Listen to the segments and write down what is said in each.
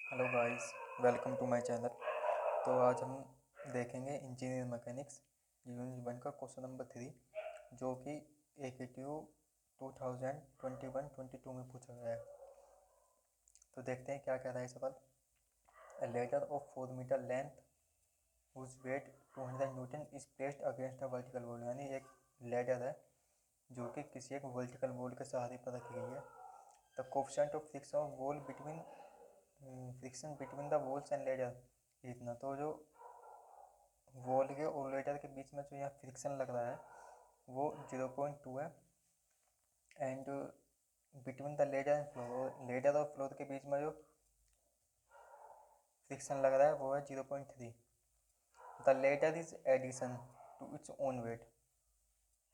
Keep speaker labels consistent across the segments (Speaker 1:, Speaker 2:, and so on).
Speaker 1: Hello guys, welcome to my channel. तो आज हम देखेंगे इंजीनियर मैकेनिक्स यूनिट 1 का क्वेश्चन नंबर 3, जो कि AKTU 2021-22 में पूछा गया है। तो देखते हैं क्या कह रहा है सवाल। A ladder of 4 metre length whose weight 200 newton is placed against a vertical wall, यानी एक लैडर है जो कि किसी एक वर्टिकल वॉल के सहारे पर रखी गई है। The coefficient of friction between the walls and ladder इतना, तो जो वॉल के और लेडर के बीच में जो यहाँ फ्रिक्शन लग रहा है वो 0.2 है। And between the ladder and floor, ladder और फ्लोर के बीच में जो फ्रिक्शन लग रहा है वो है 0.3। The ladder is addition to its own weight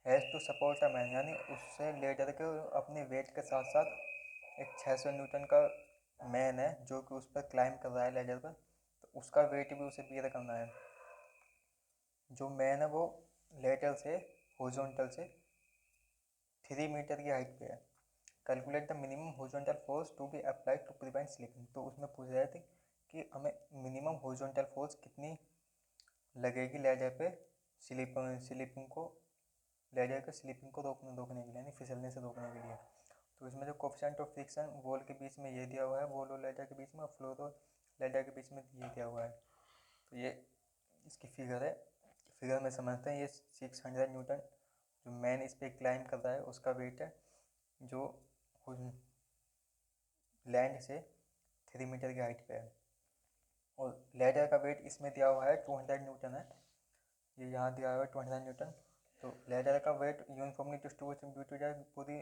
Speaker 1: has to support a man, यानी उससे लेडर के अपने वेट के साथ साथ एक 600 न्यूटन का मैन है जो कि उस पर क्लाइंब कर रहा है लेडर पर, तो उसका वेट भी उसे बियर करना है। जो मैन है वो लेडर से हॉरिजॉन्टल से 3 मीटर की हाइट पे है। Calculate the minimum horizontal force to be applied to prevent slipping, तो उसमें पूछ रहे थे कि हमें मिनिमम हॉरिजॉन्टल फोर्स कितनी लगेगी लेडर पे स्लिपिंग को लेडर के स्लिपिंग को रोकने के लिए, यानी फिसलने से रोकने के लिए। तो इसमें जो कोफिशिएंट ऑफ फ्रिक्शन वॉल के बीच में ये दिया हुआ है, वॉल और लेडर के बीच में, और फ्लोर और लेडर के बीच में ये दिया हुआ है। तो ये इसकी फिगर है। फिगर में समझते हैं। ये 600 न्यूटन जो मैन इस पर क्लाइंब कर रहा है उसका वेट है, जो लैंड से 3 मीटर की हाइट पे है। और लेडर का वेट इसमें दिया हुआ है 200 न्यूटन है। ये यहाँ दिया हुआ है 200 न्यूटन। तो लेडर का वेट यूनिफॉर्मली डिस्ट्रीब्यूट हो जाए पूरी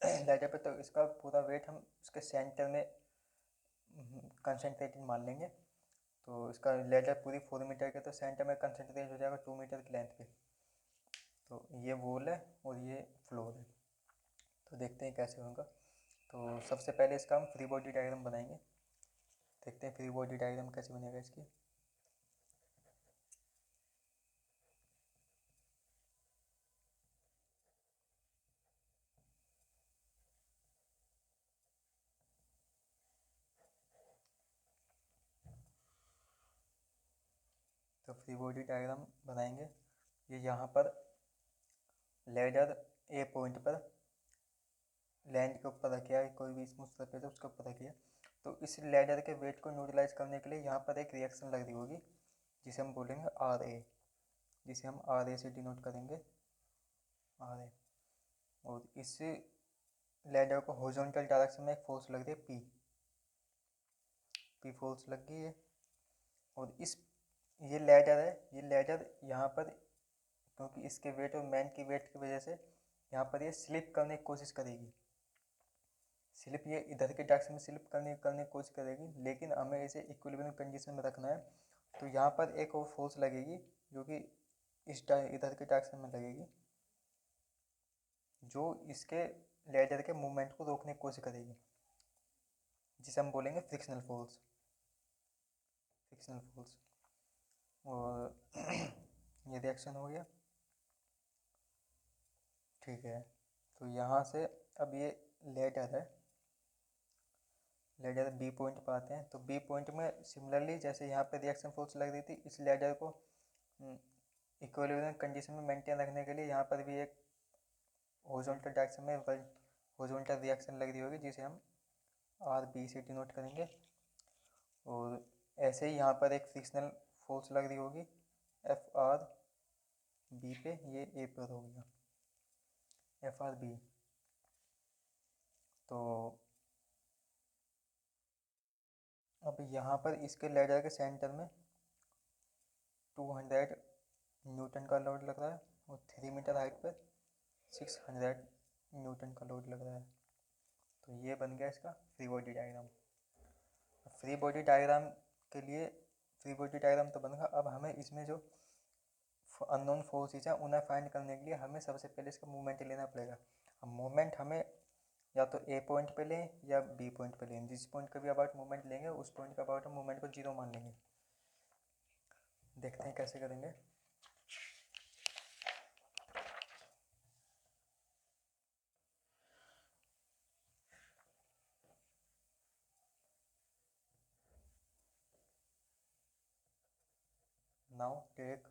Speaker 1: लेडर पे, तो इसका पूरा वेट हम उसके सेंटर में कंसनट्रेटेड मान लेंगे। तो इसका लेडर पूरी 4 मीटर के, तो सेंटर में कंसनट्रेट हो जाएगा 2 मीटर की लेंथ पे। तो ये वॉल है और ये फ्लोर है। तो देखते हैं कैसे होगा। तो सबसे पहले इसका हम फ्री बॉडी डायग्राम बनाएंगे। देखते हैं फ्री बॉडी डायग्राम कैसे बनेगा इसकी। तो फ्री बॉडी डायग्राम बनाएंगे। ये यहाँ पर लेडर ए पॉइंट पर लैंड के ऊपर रखा है, कोई भी स्मूथ सरफेस है उसके ऊपर रखी है। तो इस लेडर के वेट को न्यूट्रलाइज करने के लिए यहाँ पर एक रिएक्शन लग रही होगी जिसे हम बोलेंगे आर ए, जिसे हम आर ए से डिनोट करेंगे, आर ए। और इस लेडर को हॉरिजॉन्टल डायरेक्शन में एक फोर्स लग रही है पी, पी फोर्स लग गई है। और इस ये लेडर है, ये लेडर यहाँ पर क्योंकि इसके वेट और मैन की वेट की वजह से यहाँ पर ये स्लिप करने की कोशिश करेगी। स्लिप ये इधर के डायरेक्शन में स्लिप करने की कोशिश करेगी, लेकिन हमें इसे इक्विलिब्रियम कंडीशन में रखना है। तो यहाँ पर एक और फोर्स लगेगी जो कि इधर के डायरेक्शन में लगेगी, जो इसके लेडर के मूवमेंट को रोकने की कोशिश करेगी, जिसे हम बोलेंगे फ्रिक्शनल फोर्स, फ्रिक्शनल फोर्स। और ये रिएक्शन हो गया, ठीक है। तो यहाँ से अब ये लेडर है, लेडर बी पॉइंट पर आते हैं। तो बी पॉइंट में सिमिलरली जैसे यहाँ पे रिएक्शन फोर्स लग रही थी, इस लेडर को इक्विलिब्रियम कंडीशन में मेंटेन रखने के लिए यहाँ पर भी एक हॉरिजॉन्टल डायरेक्शन में हॉरिजॉन्टल रिएक्शन लग रही होगी, जिसे हम आर बी से डिनोट करेंगे। और ऐसे ही यहाँ पर एक फ्रिक्शनल फोर्स लग रही होगी एफ आर बी पे, ये ए पर हो गया एफ आर बी। तो अब यहाँ पर इसके लेडर के सेंटर में 200 न्यूटन का लोड लग रहा है और 3 मीटर हाइट पर 600 न्यूटन का लोड लग रहा है। तो ये बन गया इसका free body diagram. Free body diagram के लिए फ्री बॉडी डायग्राम तो बन गया। अब हमें इसमें जो अननोन फोर्सेज हैं उन्हें फाइंड करने के लिए हमें सबसे पहले इसका मूवमेंट लेना पड़ेगा। अब मूवमेंट हमें या तो ए पॉइंट पे लें या बी पॉइंट पे लें। जिस पॉइंट का भी अबाउट मूवमेंट लेंगे उस पॉइंट का अबाउट मूवमेंट को 0 मान लेंगे। देखते हैं कैसे करेंगे। Now take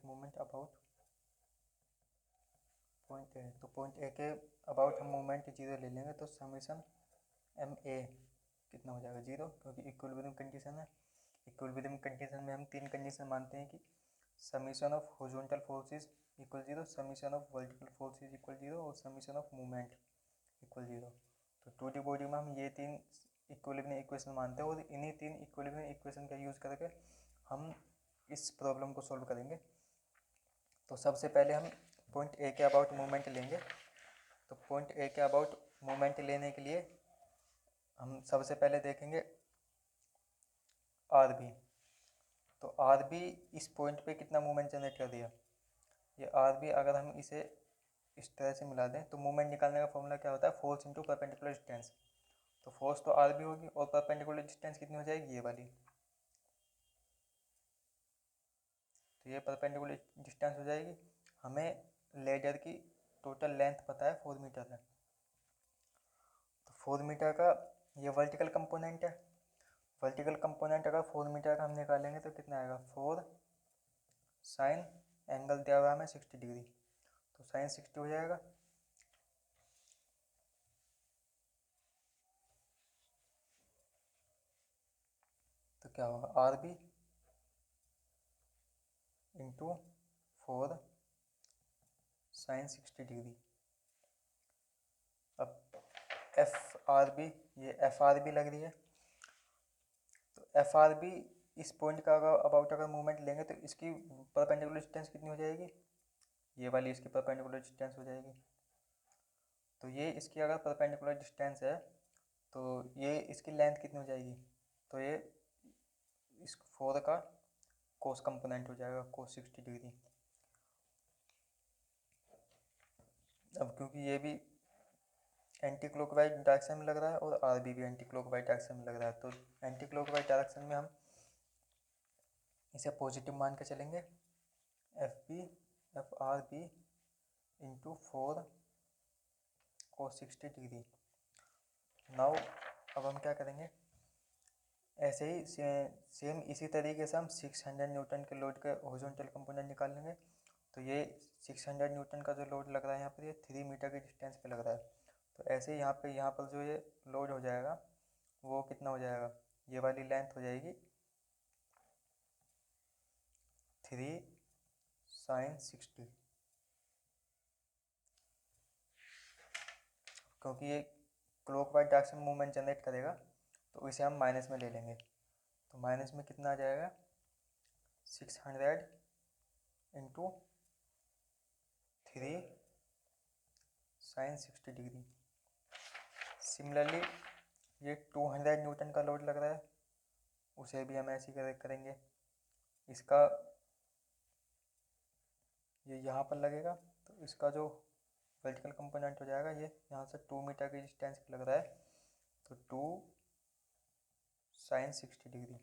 Speaker 1: movement about point A. तो पॉइंट ए के अबाउट हम मूवमेंट जीरो ले लेंगे, तो समीशन एम ए कितना हो जाएगा 0, क्योंकि इक्विलिब्रियम कंडीशन है। इक्विलिब्रियम कंडीशन में हम तीन कंडीशन मानते हैं कि summation of horizontal forces equal 0, summation of vertical forces equal 0 और समीशन ऑफ मूवमेंट इक्वल 0। तो 2D बॉडी में हम ये तीन इक्विलिब्रियम इक्वेशन मानते हैं और इन्हीं तीन इक्विलिब्रियम इक्वेशन का यूज़ करके हम इस प्रॉब्लम को सॉल्व करेंगे। तो सबसे पहले हम पॉइंट ए के अबाउट मूवमेंट लेंगे। तो पॉइंट ए के अबाउट मूवमेंट लेने के लिए हम सबसे पहले देखेंगे आर बी। तो आर बी इस पॉइंट पे कितना मूवमेंट जनरेट कर दिया। ये आर बी अगर हम इसे इस तरह से मिला दें तो मूवमेंट निकालने का फॉर्मूला क्या होता है, फोर्स इंटू परपेंडिकुलर डिस्टेंस। तो फोर्स तो आर बी होगी और परपेंडिकुलर डिस्टेंस कितनी हो जाएगी, ये वाली। तो ये परपेंडिकुलर डिस्टेंस हो जाएगी। हमें लेडर की टोटल लेंथ पता है 4 मीटर है। तो 4 मीटर का ये वर्टिकल कंपोनेंट है। वर्टिकल कंपोनेंट अगर 4 मीटर का हम निकालेंगे तो कितना आएगा, 4 साइन एंगल दिया हुआ हमें 60 डिग्री, तो साइन 60 हो जाएगा। तो क्या होगा, R B into 4 sine 60 degree. अब एफ आर बी, ये एफ आर बी लग रही है। तो एफ आर बी इस पॉइंट का अबाउट अगर मूवमेंट लेंगे तो इसकी परपेंडिकुलर डिस्टेंस कितनी हो जाएगी, ये वाली इसकी परपेंडिकुलर डिस्टेंस हो जाएगी। तो ये इसकी अगर परपेंडिकुलर डिस्टेंस है तो ये इसकी लेंथ कितनी हो जाएगी, तो ये इस 4 का कोस कंपोनेंट हो जाएगा, कोस 60 डिग्री। अब क्योंकि ये भी एंटी क्लॉकवाइज डायरेक्शन में लग रहा है और आर बी भी एंटी क्लॉकवाइज डायरेक्शन में लग रहा है, तो एंटी क्लॉकवाइज डायरेक्शन में हम इसे पॉजिटिव मान के चलेंगे। F R B into 4 cos 60 degree. Now अब हम क्या करेंगे, ऐसे ही सेम इसी तरीके से हम 600 न्यूटन के लोड के हॉरिजॉन्टल कंपोनेंट निकाल लेंगे। तो ये 600 न्यूटन का जो लोड लग रहा है यहाँ पर, ये 3 मीटर के डिस्टेंस पे लग रहा है। तो ऐसे ही यहाँ पर जो ये लोड हो जाएगा वो कितना हो जाएगा, ये वाली लेंथ हो जाएगी 3 साइन 60। क्योंकि ये क्लॉकवाइज डायरेक्शन मूवमेंट जनरेट करेगा तो इसे हम माइनस में ले लेंगे। तो माइनस में कितना आ जाएगा, 600 इंटू 3 साइन 60 डिग्री। सिमिलरली ये 200 न्यूटन का लोड लग रहा है, उसे भी हम ऐसे ही करेंगे। इसका ये यहाँ पर लगेगा तो इसका जो वर्टिकल कंपोनेंट हो जाएगा ये यहाँ से 2 मीटर की डिस्टेंस पे लग रहा है, तो 2 साइन 60 डिग्री।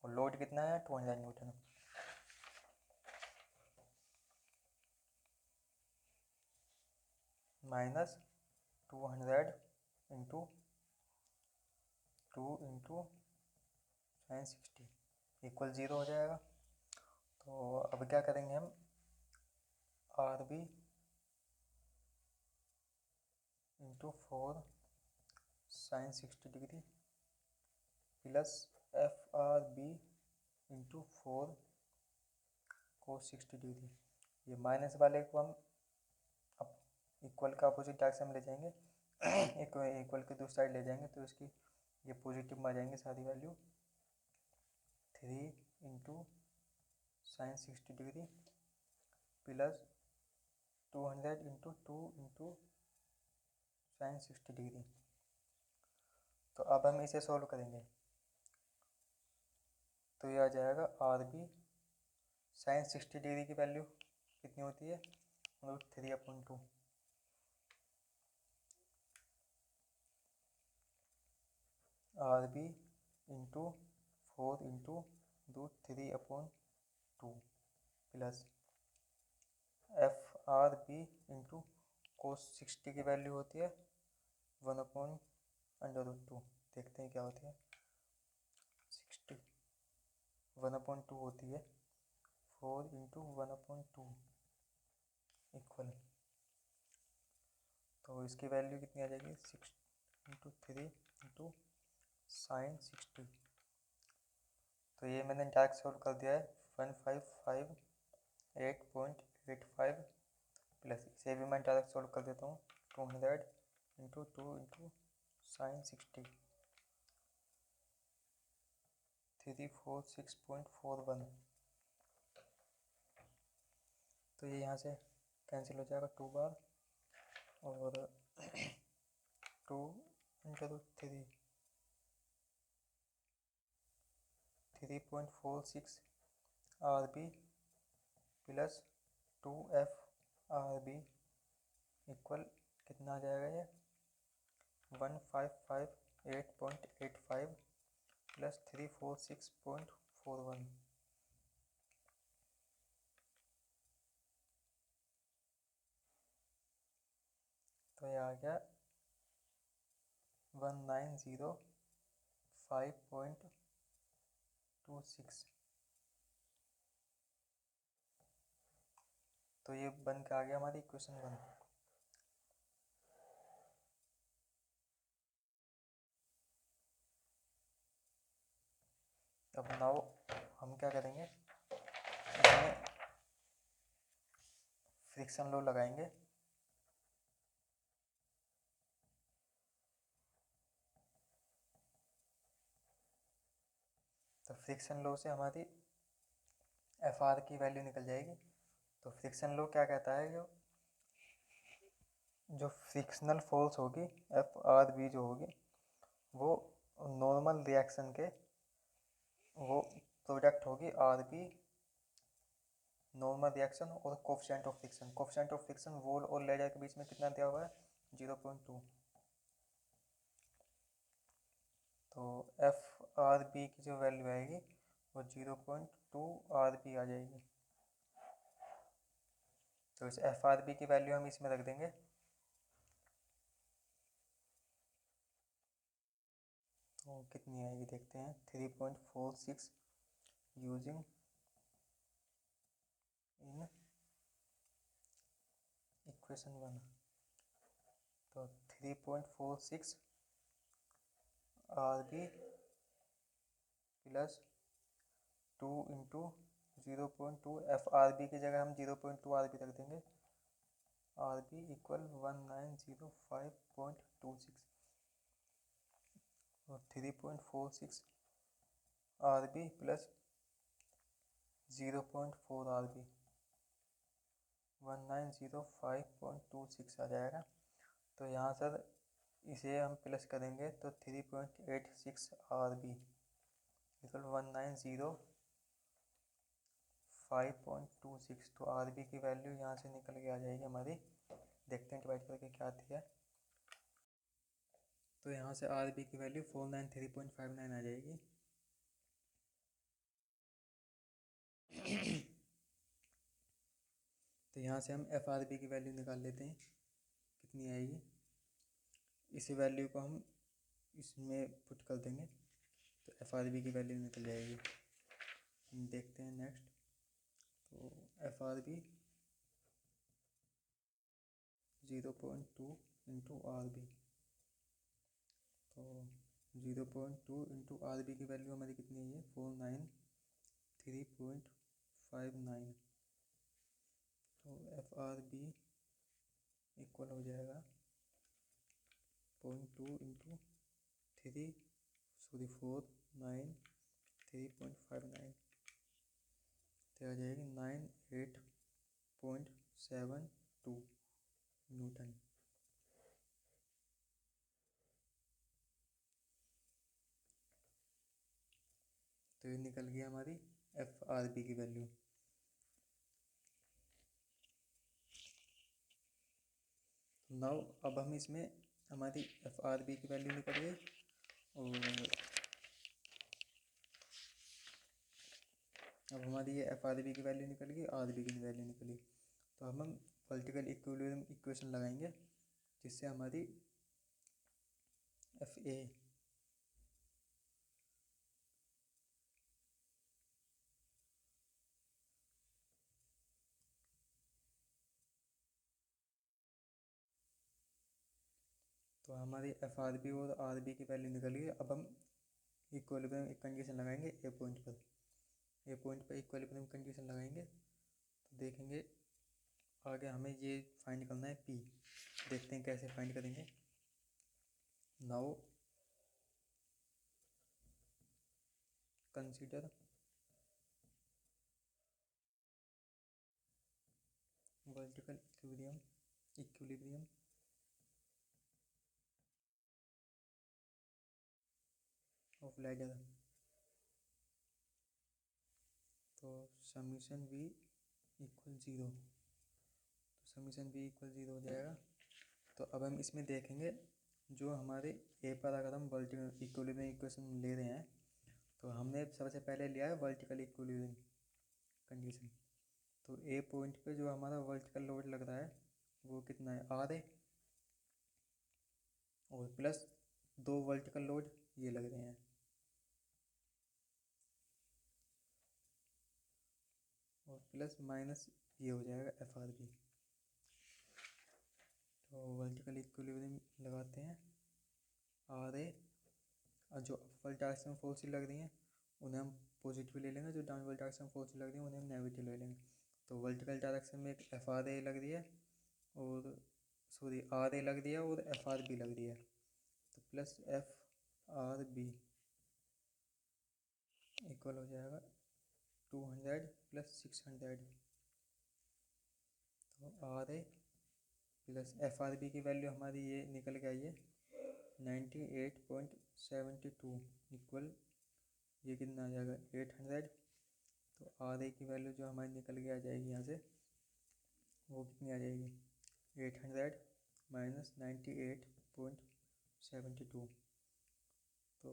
Speaker 1: और लोड कितना है, 200 newton. Minus 200 into 2 into sine 60 equal 0 हो जाएगा। तो अब क्या करेंगे हम, R B into 4 sine 60 degree plus F R B into 4 cos 60 degree. ये माइनस वाले को हम अब इक्वल का अपोजिट डायरेक्शन में ले जाएंगे, इक्वल के दूसरी साइड ले जाएंगे तो इसकी ये पॉजिटिव में आ जाएंगे सारी value. 3 into sine 60 degree plus 200 into 2 into sine 60 degree. तो अब हम इसे सॉल्व करेंगे तो ये आ जाएगा आर बी साइन 60 डिग्री की वैल्यू कितनी होती है, √3/2। R B into 4 into √3/2 plus F R B into cos 60 की वैल्यू होती है 1/2। Under root 2। देखते हैं क्या होती है। 60 1/2 होती है 4 इंटू 1/2 इक्वल, तो इसकी वैल्यू कितनी आ जाएगी 6 इंटू 3 इंटू sin 60। तो ये मैंने डायरेक्ट सोल्व कर दिया है 1558.85 प्लस इसे भी मैं डायरेक्ट सोल्व कर देता हूँ 200 इंटू 2 इंटू sin 60 346.41। तो ये यहाँ से कैंसिल हो जाएगा 2 बार और 2 into 3 3.46 RB plus 2 FRB equal कितना आ जाएगा ये 1558.85 प्लस 346.41। तो ये आ गया 1905.26। तो ये बन के आ गया हमारी इक्वेशन 1। अब नाउ हम क्या करेंगे, इसमें फ्रिक्शन लॉ लगाएंगे। तो फ्रिक्शन लॉ से हमारी FR की वैल्यू निकल जाएगी। तो फ्रिक्शन लॉ क्या कहता है, जो फ्रिक्शनल फोर्स होगी FRB जो होगी वो नॉर्मल रिएक्शन के वो प्रोडक्ट होगी RB नॉर्मल रिएक्शन और coefficient of friction. Coefficient of friction wall और लेजर के बीच में कितना दिया हुआ है 0.2। तो FRB की जो वैल्यू आएगी वो 0.2 RB आ जाएगी। तो इस FRB की वैल्यू हम इसमें रख देंगे। तो कितनी आएगी देखते हैं 3.46 यूजिंग इन इक्वेशन 1। तो 3.46 RB प्लस 2 इंटू 0.2 FRB की जगह हम 0.2 RB रख देंगे। RB इक्वल 1905.26 और 3.46 RB प्लस 0.4 RB 1905.26 आ जाएगा। तो यहाँ सर इसे हम प्लस करेंगे तो 3.86 RB इक्वल 1905.26। तो RB की वैल्यू यहाँ से निकल के आ जाएगी हमारी। देखते हैं डिवाइड करके क्या आती है। तो यहाँ से RB की वैल्यू 493.59 आ जाएगी। तो यहाँ से हम FRB की वैल्यू निकाल लेते हैं कितनी आएगी। इसी वैल्यू को हम इसमें पुट कर देंगे तो FRB की वैल्यू निकल जाएगी। देखते हैं नेक्स्ट। तो FRB 0.2 इंटू RB, तो 0.2 इंटू RB की वैल्यू हमारी कितनी है 493.59। तो FRB इक्वल हो जाएगा 0.2 इंटू 493.59 तो आ जाएगी 98.72 न्यूटन। तो ये निकल गई हमारी FRB की वैल्यू। नाउ अब हम इसमें हमारी FRB की वैल्यू निकल गई और अब हमारी ये FRB की वैल्यू निकल गई, RB की वैल्यू निकली। तो हम वर्टिकल इक्विलिब्रियम इक्वेशन लगाएंगे जिससे हमारी एफ ए तो हमारी एफ आर बी और आर बी की वैल्यू निकल गई। अब हम इक्विलिब्रियम एक कंडीशन लगाएंगे ए पॉइंट पर। ए पॉइंट पर इक्विलिब्रियम कंडीशन लगाएंगे तो देखेंगे आगे हमें ये फाइंड करना है पी। देखते हैं कैसे फाइंड करेंगे। Now consider vertical equilibrium of ladder. तो समीशन v इक्वल 0, तो समीशन v इक्वल 0 हो जाएगा। तो अब हम इसमें देखेंगे जो हमारे ए पर अगर हम वर्टिकल इक्विलिब्रियम इक्वेशन ले रहे हैं तो हमने सबसे पहले लिया है वर्टिकल इक्विलिब्रियम कंडीशन। तो ए पॉइंट पे जो हमारा वर्टिकल लोड लग रहा है वो कितना है, आर है, और प्लस 2 वर्टिकल लोड ये लग रहे हैं। और प्लस माइनस ये हो जाएगा एफ आर बी। तो वर्टिकल इक्विलिब्रियम लगाते हैं आर ए, और जो अपवर्ड डायरेक्शन फोर्स लग रही हैं उन्हें हम पॉजिटिव ले लेंगे, जो डाउनवर्ड डायरेक्शन फोर्स लग रही है उन्हें हम नेगेटिव ले लेंगे। तो वर्टिकल डायरेक्शन में एक एफ आर ए लग रही है और सॉरी आर ए लग रही है और एफ आर बी लग रही है। तो plus F R B equal हो जाएगा 200 प्लस 600। तो R A plus F R B की वैल्यू हमारी ये निकल के आई है 98.72 इक्वल ये कितना आ जाएगा 800। तो आर ए की वैल्यू जो हमारी निकल के आ जाएगी यहाँ से वो कितनी आ जाएगी 800 माइनस 98.72। तो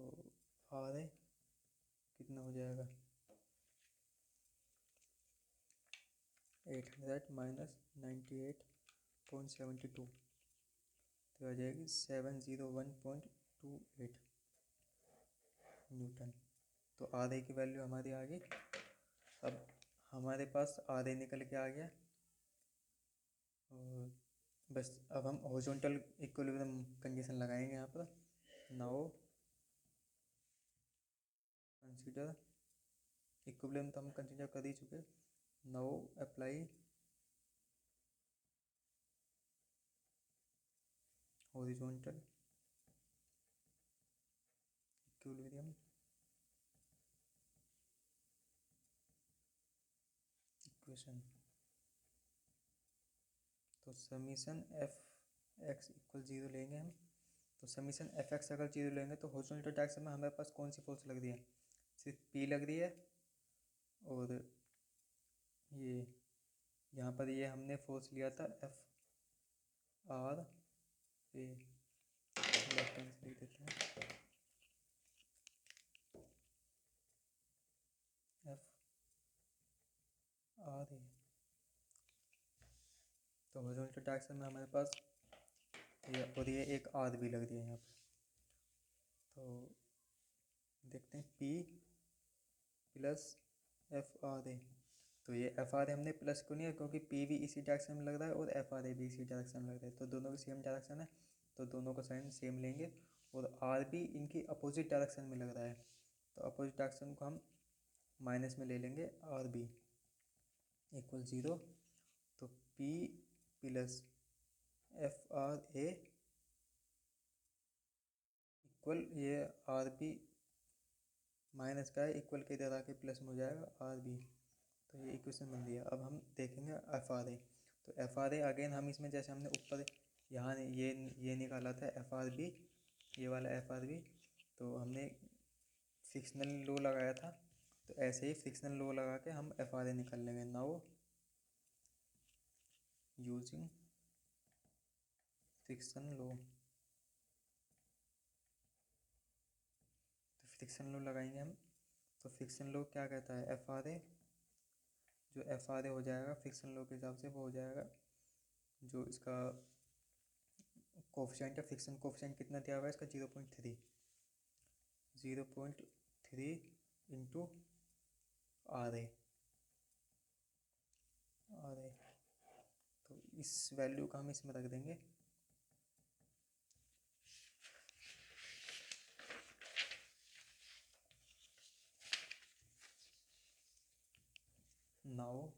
Speaker 1: आर ए कितना हो जाएगा 800 माइनस 98.72, तो आ जाएगी 701.28 न्यूटन। तो आर ए की वैल्यू हमारी आ गई। अब हमारे पास आर ए निकल के आ गया और बस अब हम हॉरिजॉन्टल इक्विलिब्रियम कंडीशन लगाएंगे यहाँ पर। नाउ कंसीडर इक्विलिब्रियम तो हम कंसीडर कर ही चुके। Now apply horizontal equilibrium equation. तो समीशन एफ एक्स इक्वल 0 लेंगे हम। तो समीशन एफ एक्स अगर 0 लेंगे तो हॉरिजॉन्टल डायरेक्शन में हमारे पास कौन सी फोर्स लग रही है, सिर्फ पी लग रही है। और ये यहाँ पर ये हमने फोर्स लिया था एफ आर ए, लेफ्ट हैंड से लिख देते हैं एफ आर ए। तो हॉरिजॉन्टल डायरेक्शन में हमारे पास ये और ये एक आर भी लग रही है यहाँ पर। तो देखते हैं पी प्लस एफ आर ए। तो ये एफ आर ए हमने प्लस क्यों नहीं है, क्योंकि पी भी इसी डायरेक्शन में लग रहा है और एफ आर ए भी इसी डायरेक्शन में लग रहा है, तो दोनों की सेम डायरेक्शन है, तो दोनों का साइन सेम लेंगे। और आर भी इनकी अपोजिट डायरेक्शन में लग रहा है, तो अपोजिट डायरेक्शन को हम माइनस में ले लेंगे, आर बी इक्वल 0। तो P plus F R A equal ये आर बी माइनस का है, इक्वल के इधर आके प्लस में हो जाएगा आर बी। तो ये इक्वेशन बन गया। अब हम देखेंगे एफ आर ए। तो एफ आर ए अगेन हम इसमें जैसे हमने ऊपर यहाँ ये निकाला था एफ आर बी, ये वाला एफ आर बी, तो हमने फ्रिक्शनल लो लगाया था, तो ऐसे ही फ्रिक्शनल लो लगा के हम एफ आर ए निकाल लेंगे। नाउ यूजिंग फ्रिक्शन लो, तो फ्रिक्शन लो लगाएंगे हम। तो फ्रिक्शन लो क्या कहता है, एफ आर ए, जो एफ आर ए हो जाएगा फ्रिक्शन लो के हिसाब से वो हो जाएगा जो इसका कोफिशिएंट या फ्रिक्शन कोफिशिएंट कितना दिया हुआ है इसका 0.3 इंटू आर ए तो इस वैल्यू का हम इसमें रख देंगे। Now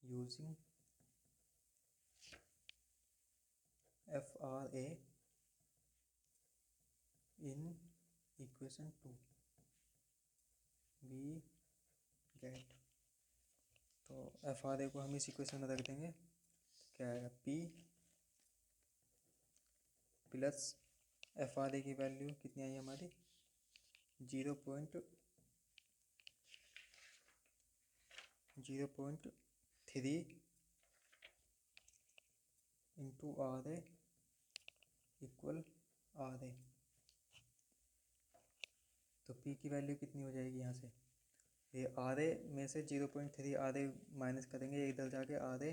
Speaker 1: using FRA in equation 2 we get, तो FRA को हम इस इक्वेशन में रख देंगे। क्या आएगा P प्लस FRA की वैल्यू कितनी आई हमारी 0.3 इंटू RA इक्वल RA। तो P की वैल्यू कितनी हो जाएगी यहाँ से, ये RA में से 0.3 RA माइनस करेंगे, इधर जाके RA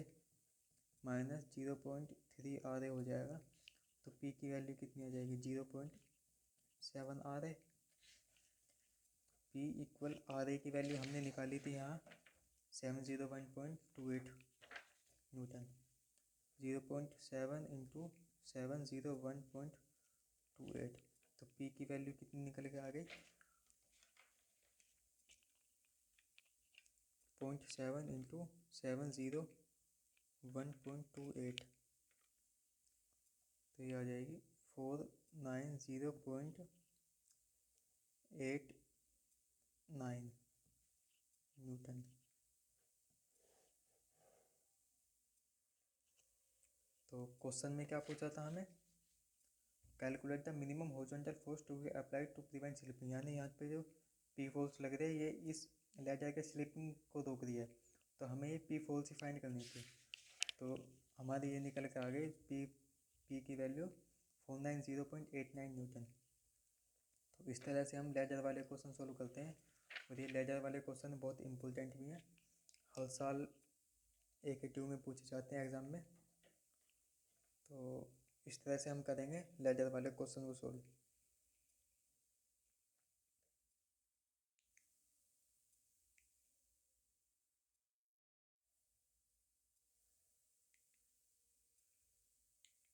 Speaker 1: माइनस 0.3 RA हो जाएगा। तो P की वैल्यू कितनी आ जाएगी 0.7 RA। P इक्वल RA की वैल्यू हमने निकाली थी यहाँ 701.28 न्यूटन। 0.7 इंटू 701.28, तो P की वैल्यू कितनी निकल के आ गई 0.7 इंटू 701.28, तो ये आ जाएगी 490.89 न्यूटन। तो क्वेश्चन में क्या पूछा था हमें, calculate the minimum horizontal force to be applied to prevent slipping, यानी यहाँ पे जो P फोर्स लग रही है ये इस लेडर के स्लिपिंग को रोक रही है, तो हमें ये P फोर्स ही फाइंड करनी थी। तो हमारी ये निकल के आ गई P की वैल्यू 490.89 न्यूटन। तो इस तरह से हम लेडर वाले क्वेश्चन सोल्व करते हैं, और ये लेडर वाले क्वेश्चन बहुत इंपॉर्टेंट भी हैं, हर साल AK2 में पूछे जाते हैं एग्ज़ाम में। तो इस तरह से हम करेंगे लेडर वाले क्वेश्चन को सोल्व।